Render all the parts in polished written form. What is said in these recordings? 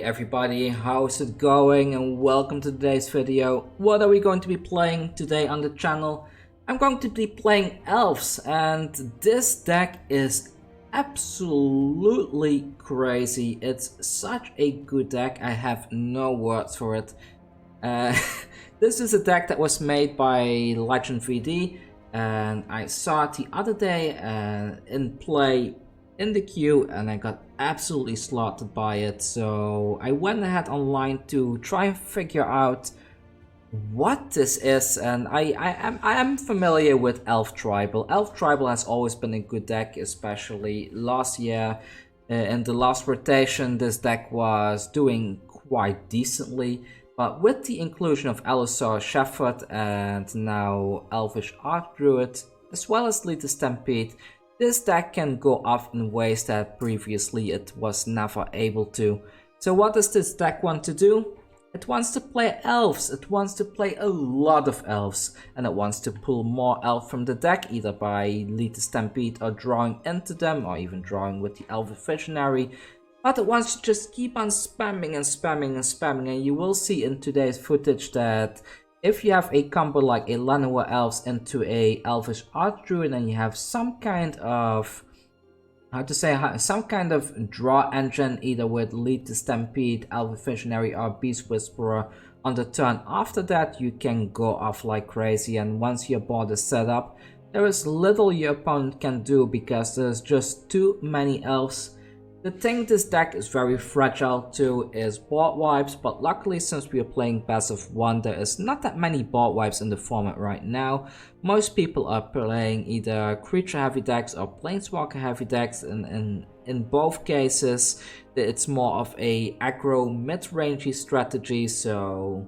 everybody, how's it going and welcome to today's video. What are we going to be playing today on the channel? I'm going to be playing Elves, and this deck is absolutely crazy. It's such a good deck, I have no words for it. This is a deck that was made by LegenVD, and I saw it the other day in play in the queue, and I got absolutely slaughtered by it. So I went ahead online to try and figure out what this is, and I am familiar with Elf Tribal. Elf Tribal has always been a good deck, especially last year. In the last rotation, this deck was doing quite decently, but with the inclusion of Allosaurus Shepherd and now Elvish Archdruid, as well as Lead the Stampede, this deck can go off in ways that previously it was never able to. So what does this deck want to do? It wants to play elves, it wants to play a lot of elves, and it wants to pull more elf from the deck, either by Lead the Stampede or drawing into them, or even drawing with the Elvish Visionary. But it wants to just keep on spamming and spamming and spamming, and you will see in today's footage that if you have a combo like a Llanowar Elves into a Elvish Archdruid, and you have some kind of, some kind of draw engine, either with Lead the Stampede, Elvish Visionary or Beast Whisperer, on the turn after that, you can go off like crazy. And once your board is set up, there is little your opponent can do because there's just too many elves. The thing this deck is very fragile to is board wipes, but luckily since we are playing best of one, there is not that many board wipes in the format right now. Most people are playing either creature heavy decks or planeswalker heavy decks, and in both cases it's more of a aggro mid-rangey strategy, so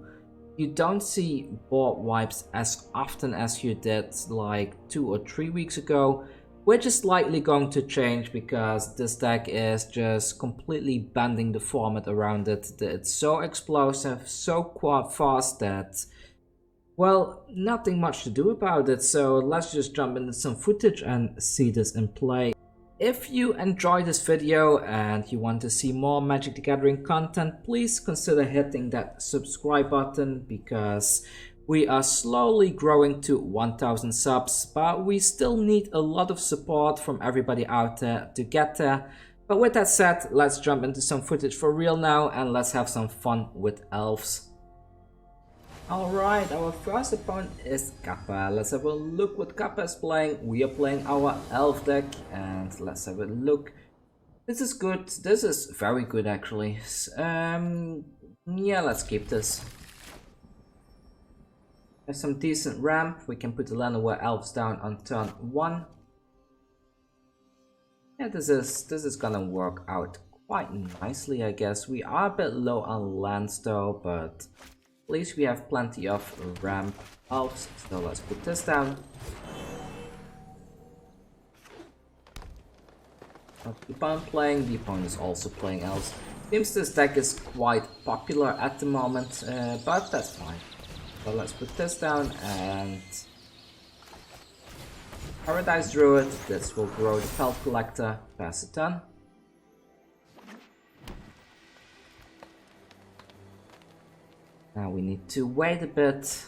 you don't see board wipes as often as you did like 2 or 3 weeks ago. Which is likely going to change because this deck is just completely bending the format around it. It's so explosive, so fast that, well, nothing much to do about it. So let's just jump into some footage and see this in play. If you enjoyed this video and you want to see more Magic the Gathering content, please consider hitting that subscribe button, because we are slowly growing to 1000 subs, but we still need a lot of support from everybody out there to get there. But with that said, let's jump into some footage for real now, and let's have some fun with elves. Alright, our first opponent is Kappa. Let's have a look what Kappa is playing. We are playing our elf deck, and let's have a look. This is good, this is very good actually. Yeah, let's keep this. There's some decent ramp. We can put the Llanowar Elves down on turn 1. Yeah, this is gonna work out quite nicely, I guess. We are a bit low on lands though, but at least we have plenty of ramp elves. So let's put this down. The opponent playing, the opponent is also playing elves. Seems this deck is quite popular at the moment, but that's fine. So let's put this down and Paradise Druid. This will grow the Pelt Collector, pass the turn. Now we need to wait a bit,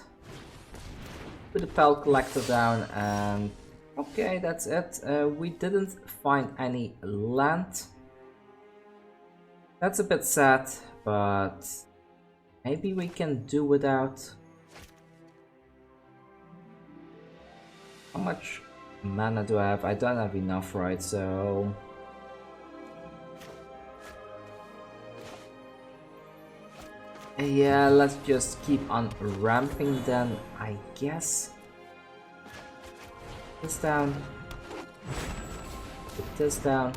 put the Pelt Collector down, and okay, that's it. We didn't find any land. That's a bit sad, but maybe we can do without. How much mana do I have? I don't have enough, right? So yeah, let's just keep on ramping then, I guess. This down. Put this down.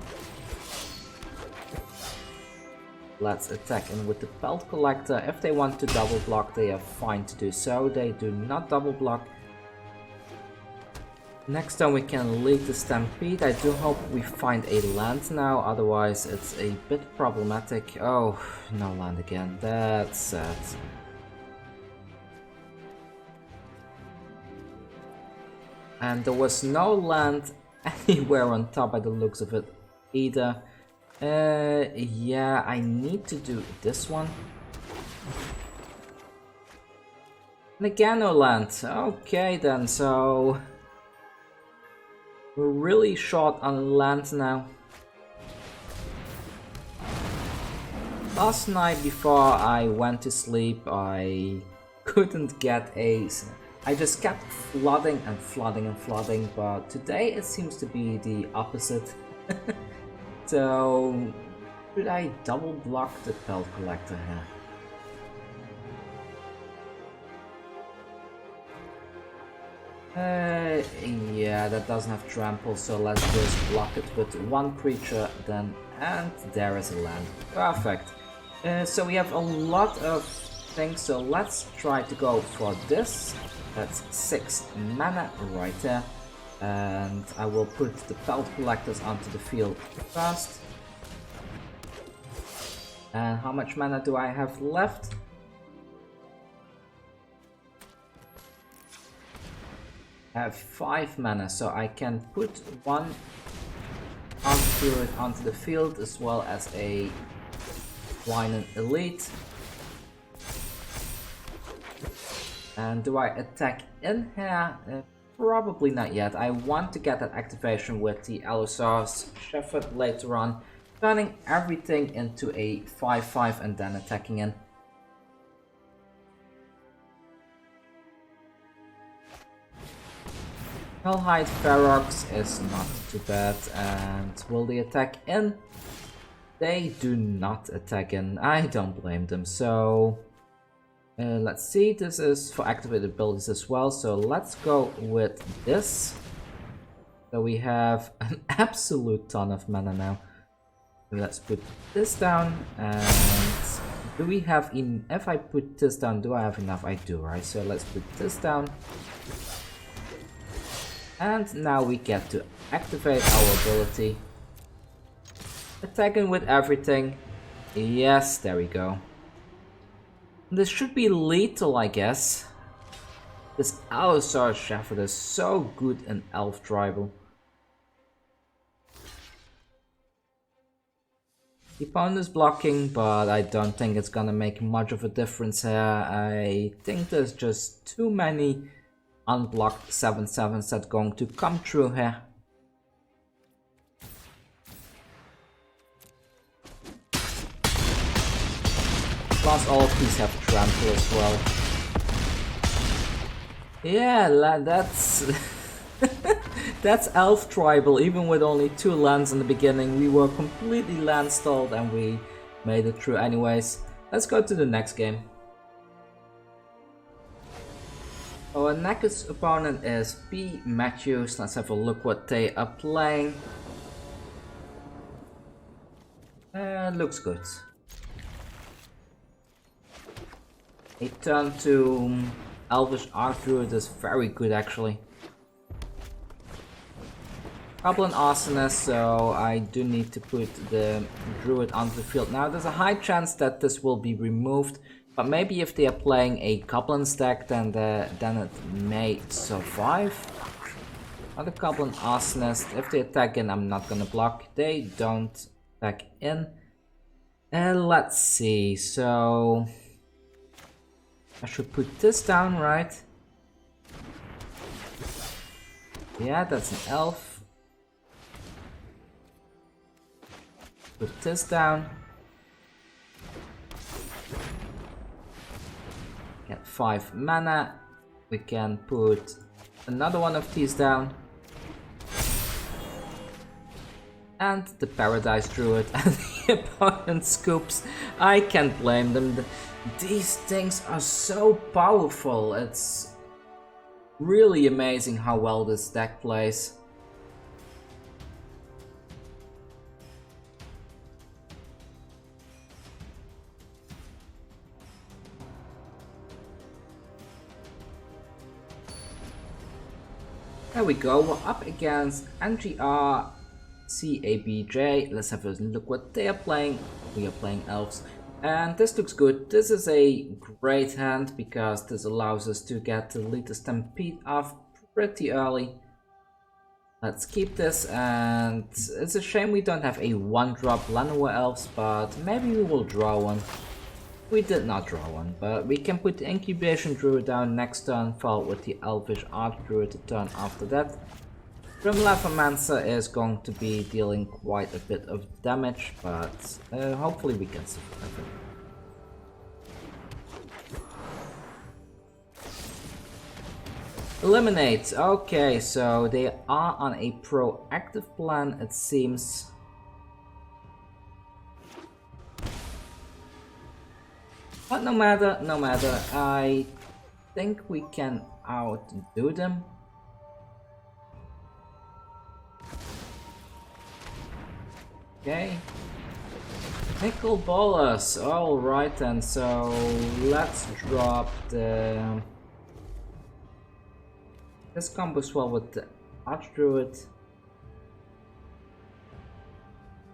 Let's attack in with the Pelt Collector. If they want to double block, they are fine to do so. They do not double block. Next time we can Lead the Stampede. I do hope we find a land now, otherwise it's a bit problematic. Oh, no land again, that's sad. And there was no land anywhere on top by the looks of it either. Yeah, I need to do this one. And again, no land. Okay then, so we're really short on land now. Last night before I went to sleep, I couldn't get a... I just kept flooding and flooding and flooding, but today it seems to be the opposite. So, should I double block the Pelt Collector here? Yeah, that doesn't have trample, so let's just block it with one creature then, and there is a land. Perfect. So we have a lot of things, so let's try to go for this. That's 6 mana right there. And I will put the Pelt Collectors onto the field first. And how much mana do I have left? I have 5 mana, so I can put one Archdruid onto the field as well as a Dwynen Elite. And do I attack in here? Probably not yet. I want to get that activation with the Allosaurus Shepherd later on, turning everything into a 5/5 and then attacking in. Hellhide Ferox is not too bad, and will they attack in? They do not attack in. I don't blame them. So let's see, this is for activated abilities as well, so let's go with this. So we have an absolute ton of mana now. Let's put this down, and do we have if I put this down, do I have enough? I do, right? So let's put this down. And now we get to activate our ability. Attacking with everything. Yes, there we go. This should be lethal, I guess. This Allosaurus Shepherd is so good in Elf Tribal. The opponent is blocking, but I don't think it's gonna make much of a difference here. I think there's just too many unblocked 7/7s that are going to come through here. Plus all of these have trample as well. Yeah, that's that's Elf Tribal. Even with only 2 lands in the beginning, we were completely land stalled and we made it through anyways. Let's go to the next game. Our next opponent is B. Matthews. Let's have a look what they are playing. Looks good. A turn to Elvish Archdruid is very good actually. Goblin Arsonist, so I do need to put the Druid onto the field. Now there's a high chance that this will be removed, but maybe if they are playing a Goblin stack then it may survive. Other Goblin Arsonist, if they attack in, I'm not gonna block. They don't attack in. Let's see, so I should put this down, right? Yeah, that's an elf. Put this down. Get 5 mana. We can put another one of these down. And the Paradise Druid and the opponent scoops. I can't blame them. These things are so powerful. It's really amazing how well this deck plays. There we go, we're up against NGR CABJ. Let's have a look what they are playing. We are playing Elves. And this looks good. This is a great hand because this allows us to get the Lead the Stampede off pretty early. Let's keep this, and it's a shame we don't have a 1-drop Llanowar Elves, but maybe we will draw one. We did not draw one, but we can put the Incubation Druid down next turn, followed with the Elvish Archdruid the turn after that. Grimlevermancer is going to be dealing quite a bit of damage, but hopefully we can survive it. Eliminate. Okay, so they are on a proactive plan, it seems. But no matter, I think we can outdo them. Okay. Nickel Bolas. Alright then, so let's drop the... This combos well with the Archdruid.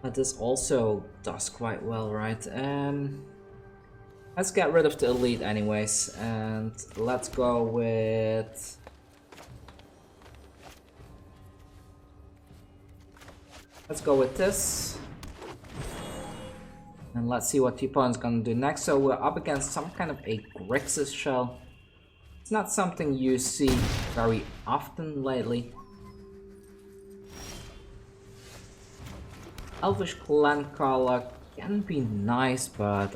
But this also does quite well, right? Let's get rid of the elite anyways, and let's go with... Let's go with this. And let's see what the opponent's gonna do next. So we're up against some kind of a Grixis shell. It's not something you see very often lately. Elvish Clancaller can be nice, but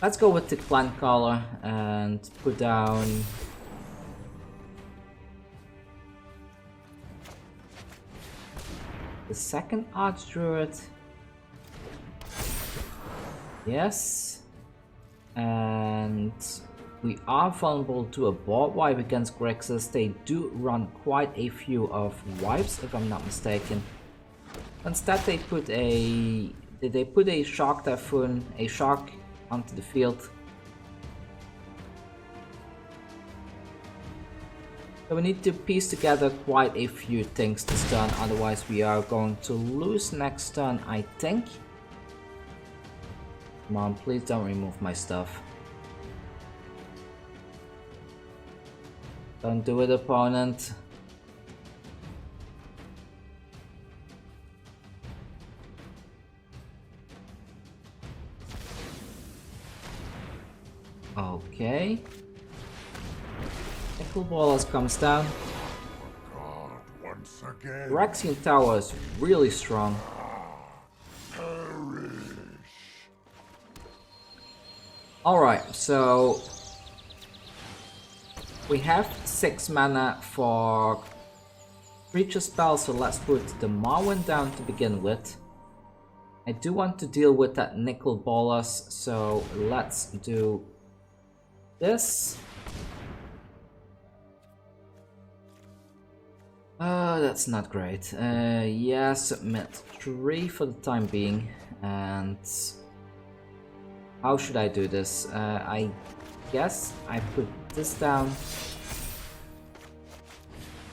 let's go with the Clancaller and put down... the second Archdruid. Yes. And we are vulnerable to a board wipe against Grixis. They do run quite a few of wipes, if I'm not mistaken. Instead they put a... Did they put a Shark Typhoon, a shark, onto the field? So we need to piece together quite a few things this turn, otherwise we are going to lose next turn, I think. Come on, please don't remove my stuff. Don't do it, opponent. Okay. Nickel Ballers comes down. Phyrexian Tower is really strong. Alright, so we have 6 mana for creature spells, so let's put the Marwyn down to begin with. I do want to deal with that Nickel Ballers, so let's do this. That's not great. Yeah, submit 3 for the time being. And how should I do this? I guess I put this down.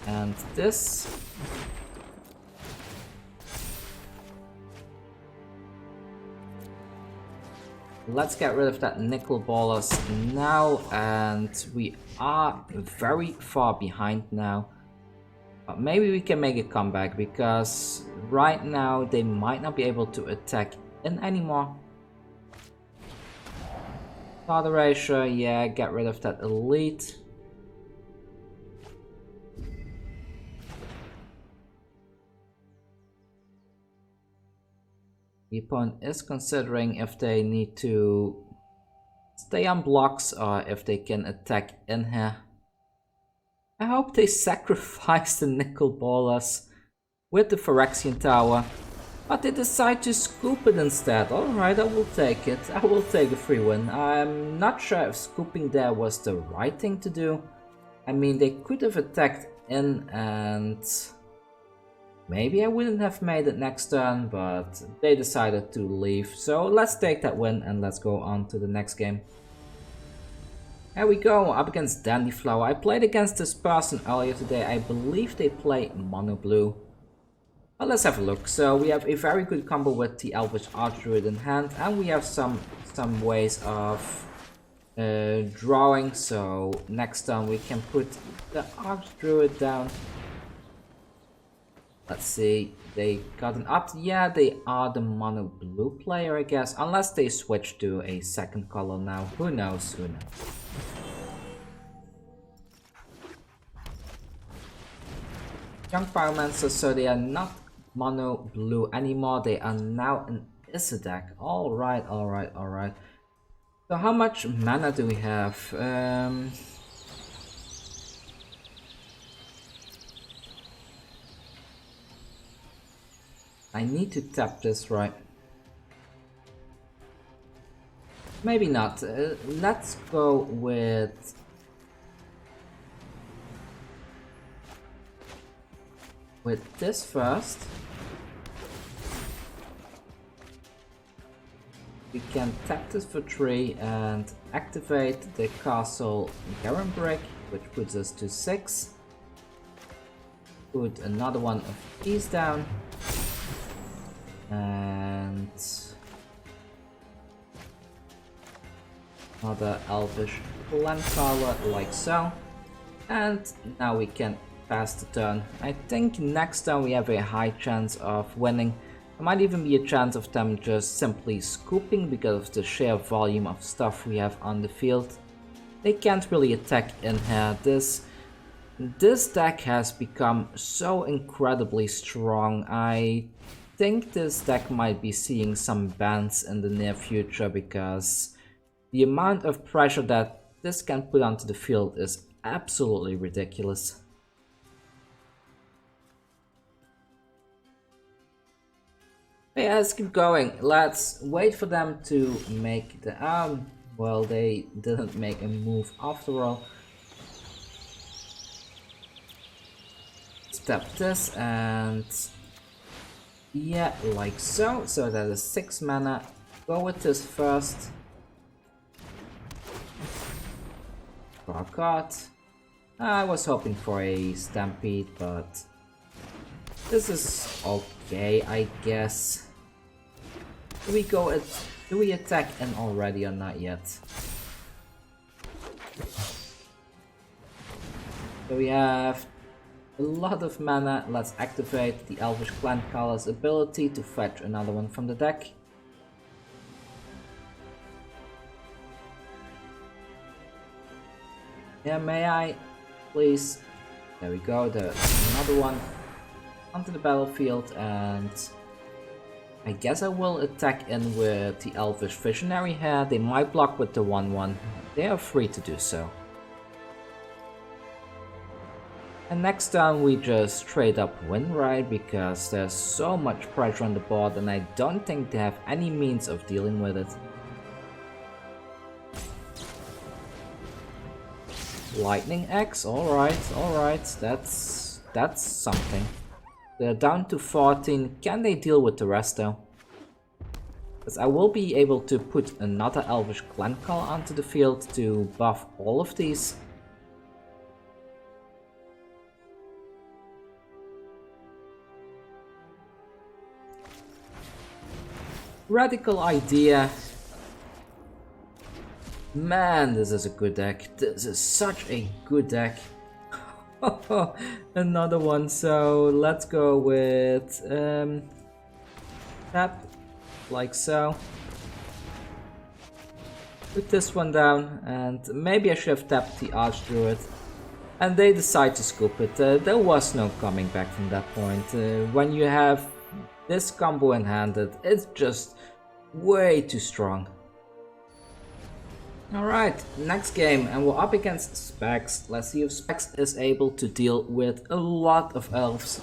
And this. Let's get rid of that Nickel Ballers now, and we are very far behind now. But maybe we can make a comeback, because right now they might not be able to attack in anymore. Starter ratio, yeah, get rid of that elite. The opponent is considering if they need to stay on blocks or if they can attack in here. I hope they sacrifice the Nickel Ballers with the Phyrexian Tower, but they decide to scoop it instead. Alright, I will take it. I will take a free win. I'm not sure if scooping there was the right thing to do. I mean, they could have attacked in and maybe I wouldn't have made it next turn, but they decided to leave. So let's take that win and let's go on to the next game. Here we go, up against Dandyflower. I played against this person earlier today. I believe they play mono blue. Well, let's have a look. So we have a very good combo with the Elvish Archdruid in hand, and we have some ways of drawing, so next turn we can put the Archdruid down. Let's see, they got an up. Yeah, they are the mono blue player, I guess, unless they switch to a second color now. Who knows, who knows. Young Pyromancer, so they are not mono blue anymore, they are now an Issa deck. Alright, alright, alright. So how much mana do we have? I need to tap this, right? Maybe not. Let's go with... this first. We can tap this for 3 and activate the Castle Garenbrig, which puts us to 6. Put another one of these down. And another Elvish Clancaller, like so. And now we can pass the turn. I think next turn we have a high chance of winning. There might even be a chance of them just simply scooping because of the sheer volume of stuff we have on the field. They can't really attack in here. This deck has become so incredibly strong. I think this deck might be seeing some bans in the near future because the amount of pressure that this can put onto the field is absolutely ridiculous. Yeah, let's keep going. Let's wait for them to make the well, they didn't make a move after all. Tap this and yeah, like so. So that is 6 mana. Go with this first. Draw a card. I was hoping for a Stampede, but this is okay, I guess. Do we attack in already or not yet? So we have a lot of mana. Let's activate the Elvish Clancaller's ability to fetch another one from the deck. Yeah, may I? Please. There we go, there's another one onto the battlefield, and I guess I will attack in with the Elvish Visionary here. They might block with the 1/1. They are free to do so. And next turn we just straight up win, right? Because there's so much pressure on the board and I don't think they have any means of dealing with it. Lightning Axe, alright, that's something. They're down to 14, can they deal with the rest though? Because I will be able to put another Elvish Clancaller onto the field to buff all of these. Radical idea. Man, this is a good deck. This is such a good deck. Another one, so let's go with tap, like so. Put this one down, and maybe I should have tapped the Archdruid. And they decide to scoop it. There was no coming back from that point. When you have this combo in hand, it's just way too strong. Alright, next game, and we're up against Specs. Let's see if Specs is able to deal with a lot of elves.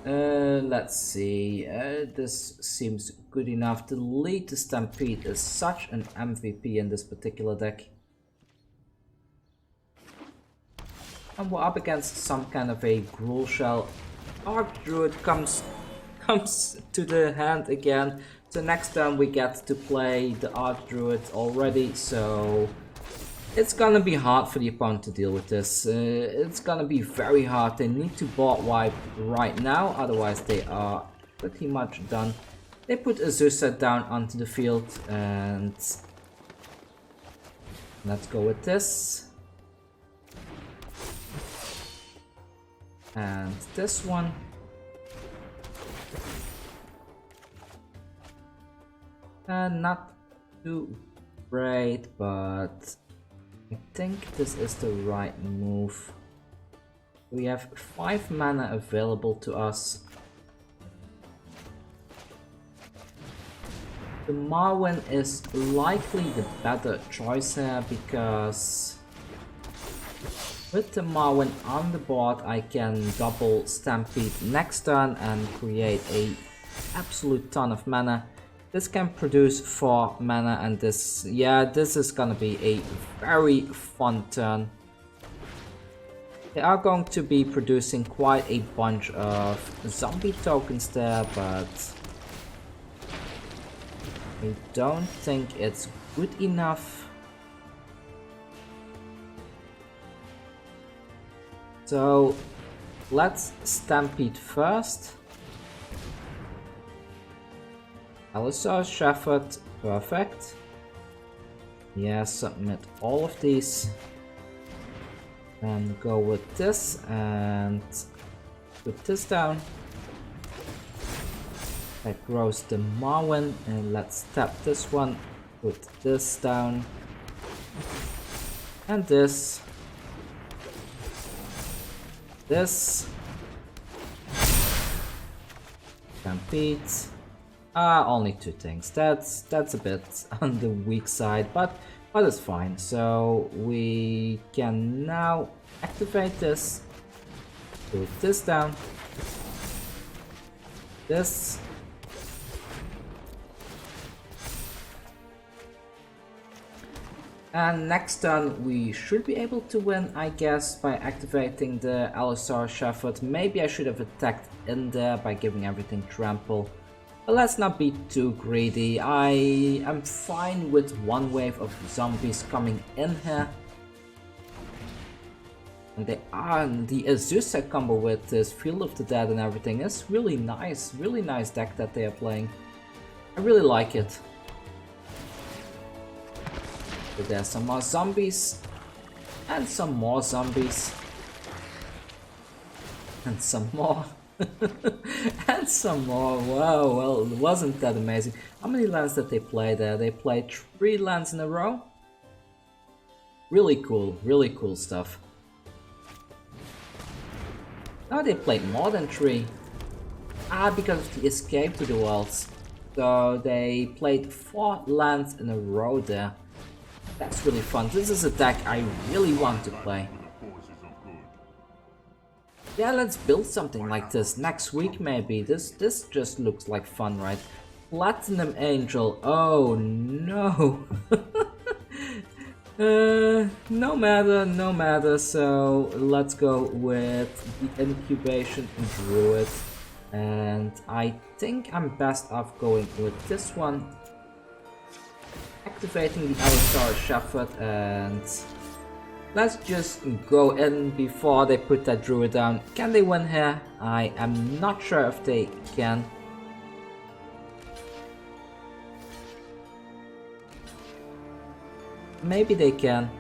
Let's see, this seems good enough. The Lead the Stampede is such an MVP in this particular deck. And we're up against some kind of a Gruul Shell. Archdruid comes to the hand again. So next turn we get to play the Archdruid already, so it's gonna be hard for the opponent to deal with this. It's gonna be very hard. They need to board wipe right now, otherwise they are pretty much done. They put Azusa down onto the field, and Let's go with this. And this one. Not too great, but I think this is the right move. We have 5 mana available to us. The Marwyn is likely the better choice here because with the Marwyn on the board I can double Stampede next turn and create a absolute ton of mana. This can produce 4 mana and this, yeah, this is gonna be a very fun turn. They are going to be producing quite a bunch of zombie tokens there, but I don't think it's good enough. So let's Stampede first. Allosaurus Shepherd, perfect. Yeah, submit all of these. And go with this and put this down. That grows the Marwyn, and let's tap this one, put this down. And this. This. Stampede. Only 2 things. That's a bit on the weak side, but it's fine. So we can now activate this. Put this down. This. And next turn we should be able to win, I guess, by activating the Allosaurus Shepherd. Maybe I should have attacked in there by giving everything trample. But let's not be too greedy. I am fine with 1 wave of zombies coming in here. And they are the Azusa combo with this Field of the Dead and everything is really nice deck that they are playing. I really like it. So there's some more zombies and some more zombies and some more. And some more. Wow, well, wasn't that amazing? How many lands did they play there? They played 3 lands in a row? Really cool stuff. Oh, they played more than 3. Because of the escape to the worlds. So they played 4 lands in a row there. That's really fun. This is a deck I really want to play. Yeah, let's build something like this next week maybe. This just looks like fun, right? Platinum Angel. Oh no. No matter. So let's go with the Incubation Druid. And I think I'm best off going with this one. Activating the Allosaurus Shepherd and let's just go in before they put that druid down. Can they win here? I am not sure if they can. Maybe they can.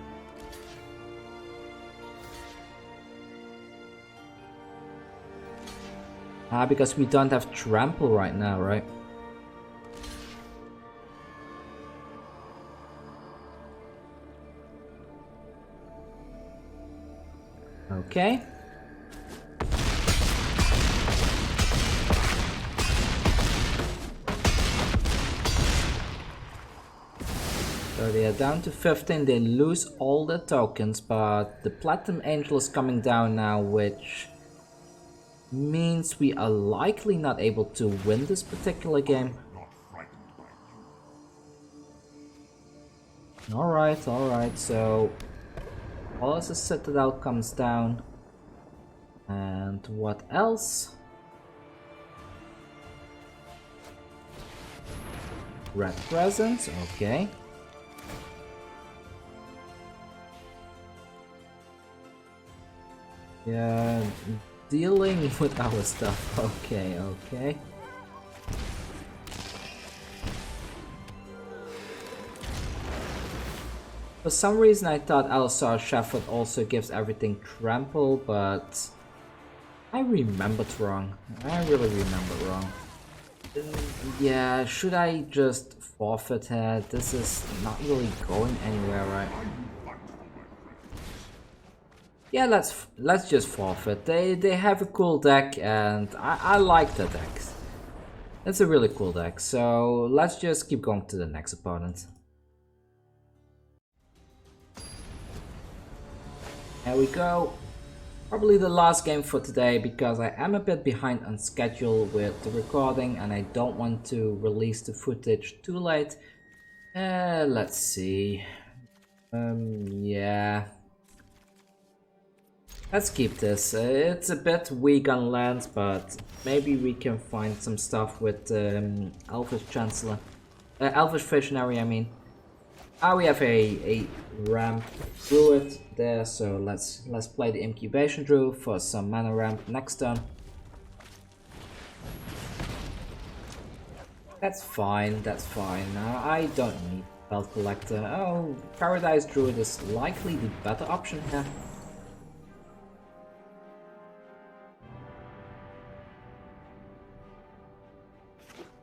Because we don't have trample right now, right? Okay. So they are down to 15, they lose all the tokens, but the Platinum Angel is coming down now, which means we are likely not able to win this particular game. Alright, so Wallace's Citadel comes down. And what else? Red Presence, okay. Yeah, dealing with our stuff, okay. For For some reason I thought Allosaurus Shepherd also gives everything trample, but I remembered wrong. I really remembered wrong. Yeah, should I just forfeit here? This is not really going anywhere, right? Yeah, let's just forfeit. They have a cool deck, and I like the deck. It's a really cool deck. So let's just keep going to the next opponent. There we go. Probably the last game for today, because I am a bit behind on schedule with the recording and I don't want to release the footage too late. Let's see. Yeah. Let's keep this. It's a bit weak on lands, but maybe we can find some stuff with Elvish Chancellor. Elvish Visionary, I mean. We have a ramp druid there, so let's play the Incubation Druid for some mana ramp next turn. That's fine, that's fine. I don't need Pelt Collector. Oh, Paradise Druid is likely the better option here.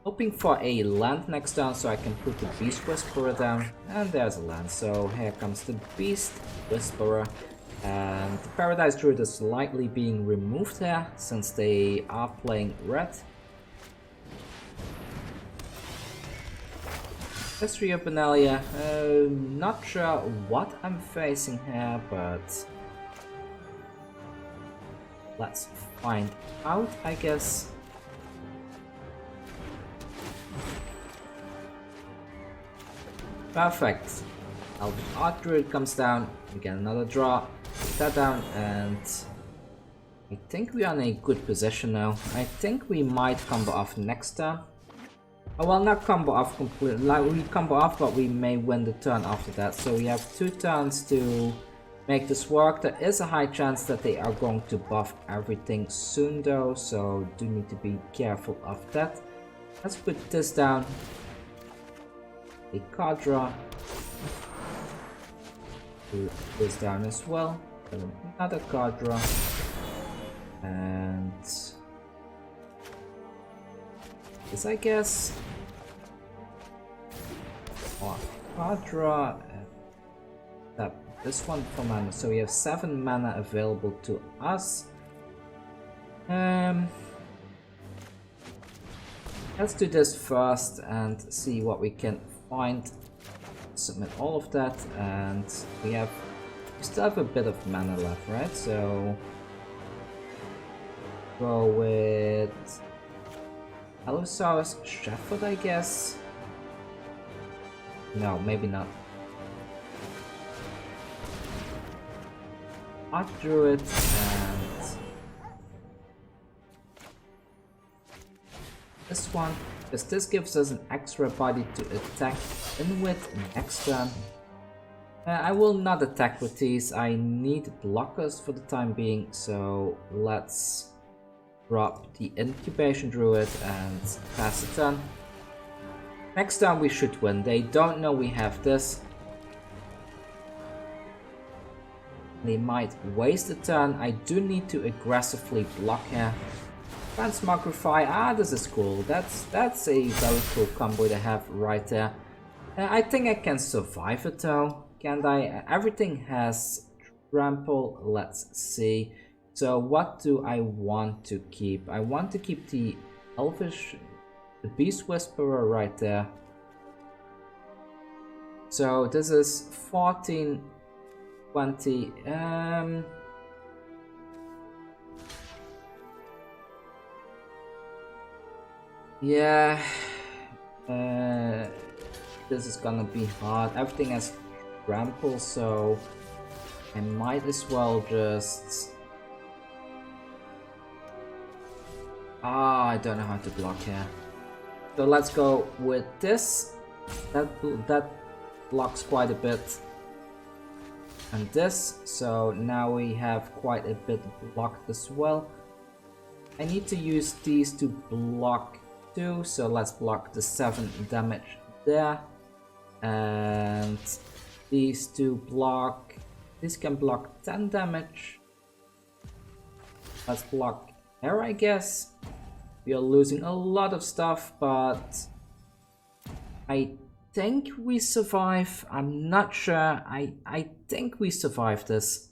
Hoping for a land next turn so I can put the Beast Whisperer down, and there's a land, so here comes the Beast Whisperer, and the Paradise Druid is likely being removed here since they are playing red. History of Benalia, not sure what I'm facing here, but let's find out, I guess. Perfect. Elvish Archdruid comes down, we get another draw, put that down, and I think we are in a good position now. I think we might combo off next turn. Oh, well, not combo off completely, like we combo off, but we may win the turn after that. So we have 2 turns to make this work. There is a high chance that they are going to buff everything soon though, so do need to be careful of that. Let's put this down. A card draw. Put this down as well. Another card draw. And this, I guess. Or card draw. Tap this one for mana. So we have 7 mana available to us. Let's do this first and see what we can find. Submit all of that, and we still have a bit of mana left, right? So go with Allosaurus Shepherd, I guess. No, maybe not. Archdruid and this one, because this gives us an extra body to attack in with next turn. I will not attack with these, I need blockers for the time being, so let's drop the Incubation Druid and pass the turn. Next turn we should win, they don't know we have this. They might waste a turn, I do need to aggressively block here. Transmogrify, this is cool. That's a very cool combo to have right there. I think I can survive it though, can't I? Everything has trample, let's see. So what do I want to keep? I want to keep the Beast Whisperer right there. So this is 14, 20, yeah, this is gonna be hard. Everything has trample, so I might as well just... I don't know how to block here. So let's go with this. That blocks quite a bit. And this, so now we have quite a bit blocked as well. I need to use these to block too, so let's block the 7 damage there. And these two block. This can block 10 damage. Let's block air, I guess. We are losing a lot of stuff, but I think we survive. I'm not sure. I think we survive this.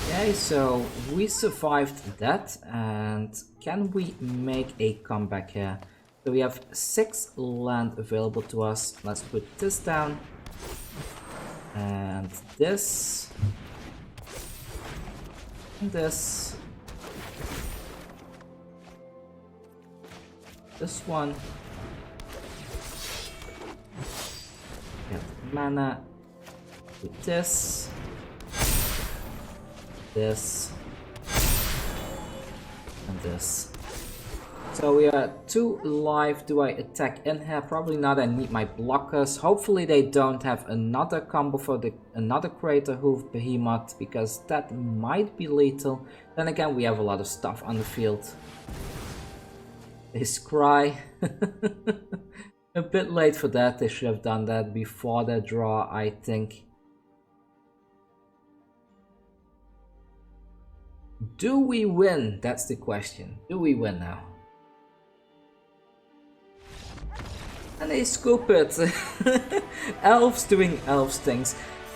Okay, so we survived that, and can we make a comeback here? So we have 6 land available to us. Let's put this down. And this. And this. This one. Get mana. With this. This. And this. So we are 2 live. Do I attack in here? Probably not. I need my blockers. Hopefully they don't have another combo for another Craterhoof Behemoth, because that might be lethal. Then again, we have a lot of stuff on the field. They scry. A bit late for that. They should have done that before their draw, I think. Do we win? That's the question. Do we win now? And they scoop it. Elves doing elves things.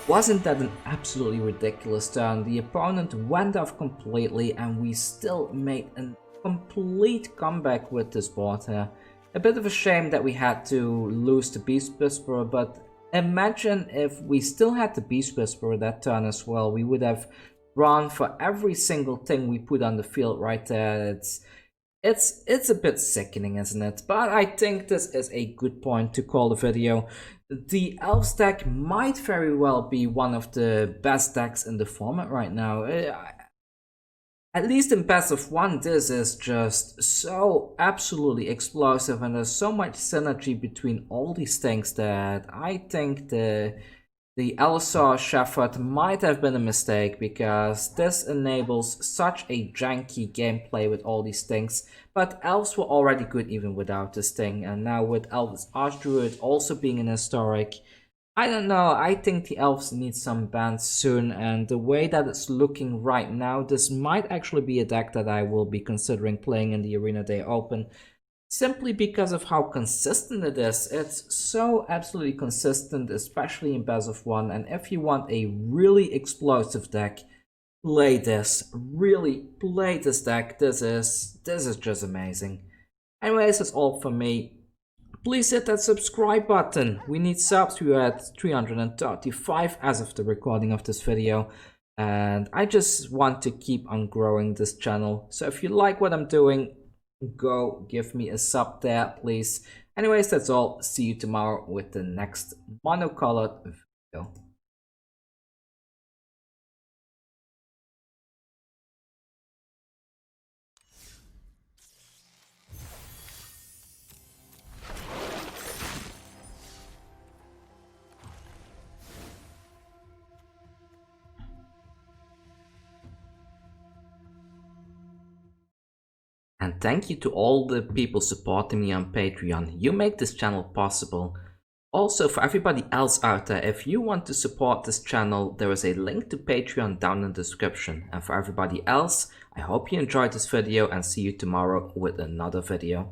Wasn't that an absolutely ridiculous turn? The opponent went off completely and we still made a complete comeback with this board here. A bit of a shame that we had to lose the Beast Whisperer, but imagine if we still had the Beast Whisperer that turn as well. We would have run for every single thing we put on the field right there. It's a bit sickening, isn't it? But I think this is a good point to call the video. The Elves deck might very well be one of the best decks in the format right now. At least in best of 1, this is just so absolutely explosive, and there's so much synergy between all these things that I think the Allosaurus Shepherd might have been a mistake, because this enables such a janky gameplay with all these things. But elves were already good even without this thing, and now with Elvish Archdruid also being an historic, I don't know, I think the elves need some bans soon, and the way that it's looking right now, this might actually be a deck that I will be considering playing in the Arena Day Open. Simply because of how consistent it is. It's so absolutely consistent, especially in best of 1. And if you want a really explosive deck, play this. Really play this deck. This is just amazing. Anyways, that's all for me. Please hit that subscribe button. We need subs. We are at 335 as of the recording of this video. And I just want to keep on growing this channel. So if you like what I'm doing, go give me a sub there, please. Anyways, that's all. See you tomorrow with the next monocolored video. And thank you to all the people supporting me on Patreon. You make this channel possible. Also, for everybody else out there, if you want to support this channel, there is a link to Patreon down in the description. And for everybody else, I hope you enjoyed this video and see you tomorrow with another video.